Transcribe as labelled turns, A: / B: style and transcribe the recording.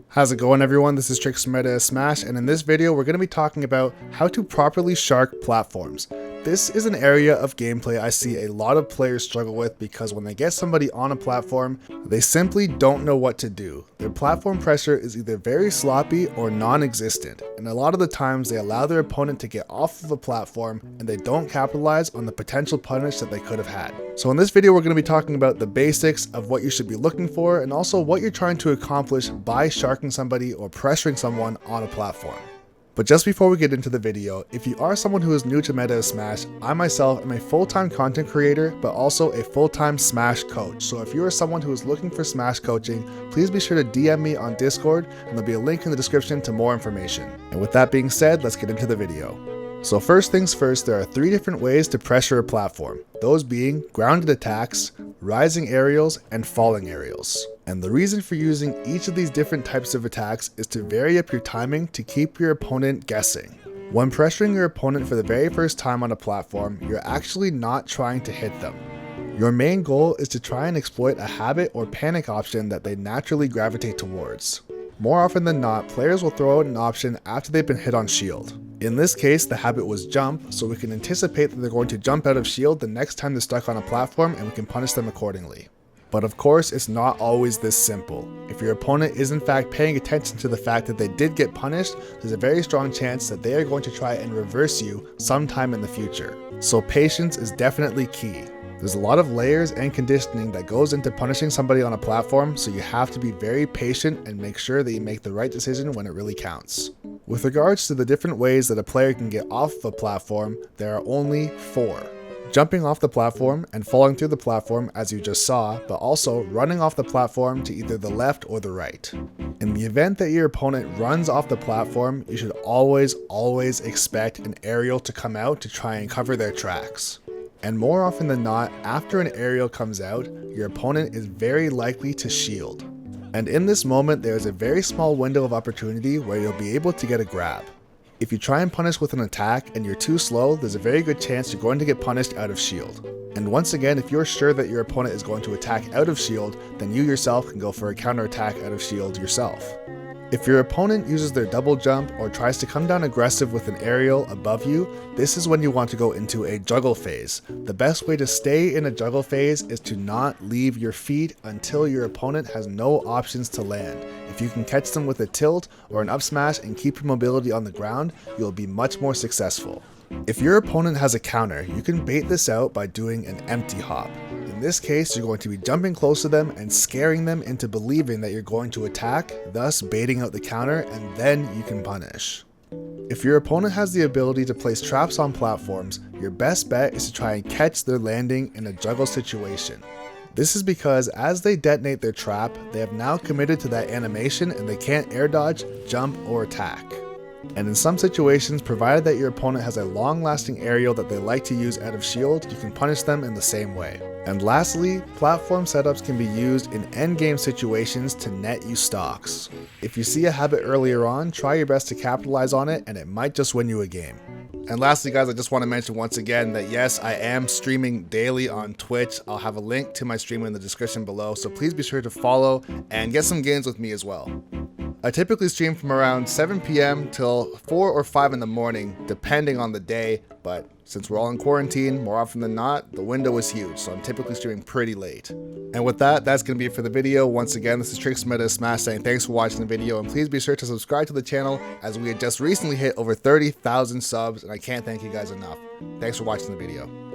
A: How's it going, everyone? This is Trixx from Meta Smash, and in this video we're going to be talking about how to properly shark platforms. This is an area of gameplay I see a lot of players struggle with because when they get somebody on a platform, they simply don't know what to do. Their platform pressure is either very sloppy or non-existent, and a lot of the times they allow their opponent to get off of a platform and they don't capitalize on the potential punish that they could have had. So in this video we're going to be talking about the basics of what you should be looking for and also what you're trying to accomplish by sharking somebody or pressuring someone on a platform. But just before we get into the video, if you are someone who is new to Meta Smash, I myself am a full-time content creator, but also a full-time Smash coach. So if you are someone who is looking for Smash coaching, please be sure to DM me on Discord, and there'll be a link in the description to more information. And with that being said, let's get into the video. So first things first, there are 3 different ways to pressure a platform, those being grounded attacks, rising aerials, and falling aerials. And the reason for using each of these different types of attacks is to vary up your timing to keep your opponent guessing. When pressuring your opponent for the very first time on a platform, you're actually not trying to hit them. Your main goal is to try and exploit a habit or panic option that they naturally gravitate towards. More often than not, players will throw out an option after they've been hit on shield. In this case, the habit was jump, so we can anticipate that they're going to jump out of shield the next time they're stuck on a platform and we can punish them accordingly. But of course, it's not always this simple. If your opponent is in fact paying attention to the fact that they did get punished, there's a very strong chance that they are going to try and reverse you sometime in the future. So patience is definitely key. There's a lot of layers and conditioning that goes into punishing somebody on a platform, so you have to be very patient and make sure that you make the right decision when it really counts. With regards to the different ways that a player can get off of a platform, there are only 4. Jumping off the platform and falling through the platform as you just saw, but also running off the platform to either the left or the right. In the event that your opponent runs off the platform, you should always expect an aerial to come out to try and cover their tracks. And more often than not, after an aerial comes out, your opponent is very likely to shield. And in this moment, there is a very small window of opportunity where you'll be able to get a grab. If you try and punish with an attack and you're too slow, there's a very good chance you're going to get punished out of shield. And once again, if you're sure that your opponent is going to attack out of shield, then you yourself can go for a counter attack out of shield yourself. If your opponent uses their double jump or tries to come down aggressive with an aerial above you, this is when you want to go into a juggle phase. The best way to stay in a juggle phase is to not leave your feet until your opponent has no options to land. If you can catch them with a tilt or an up smash and keep your mobility on the ground, you'll be much more successful. If your opponent has a counter, you can bait this out by doing an empty hop. In this case, you're going to be jumping close to them and scaring them into believing that you're going to attack, thus baiting out the counter, and then you can punish. If your opponent has the ability to place traps on platforms, your best bet is to try and catch their landing in a juggle situation. This is because as they detonate their trap, they have now committed to that animation and they can't air dodge, jump, or attack. And in some situations, provided that your opponent has a long-lasting aerial that they like to use out of shield, you can punish them in the same way. And lastly, platform setups can be used in endgame situations to net you stocks. If you see a habit earlier on, try your best to capitalize on it and it might just win you a game. And lastly guys, I just want to mention once again that yes, I am streaming daily on Twitch. I'll have a link to my stream in the description below, so please be sure to follow and get some games with me as well. I typically stream from around 7 p.m. till 4 or 5 in the morning, depending on the day, but since we're all in quarantine, more often than not, the window is huge, so I'm typically streaming pretty late. And with that, that's going to be it for the video. Once again, this is Trixx from Meta Smash saying thanks for watching the video, and please be sure to subscribe to the channel as we had just recently hit over 30,000 subs, and I can't thank you guys enough. Thanks for watching the video.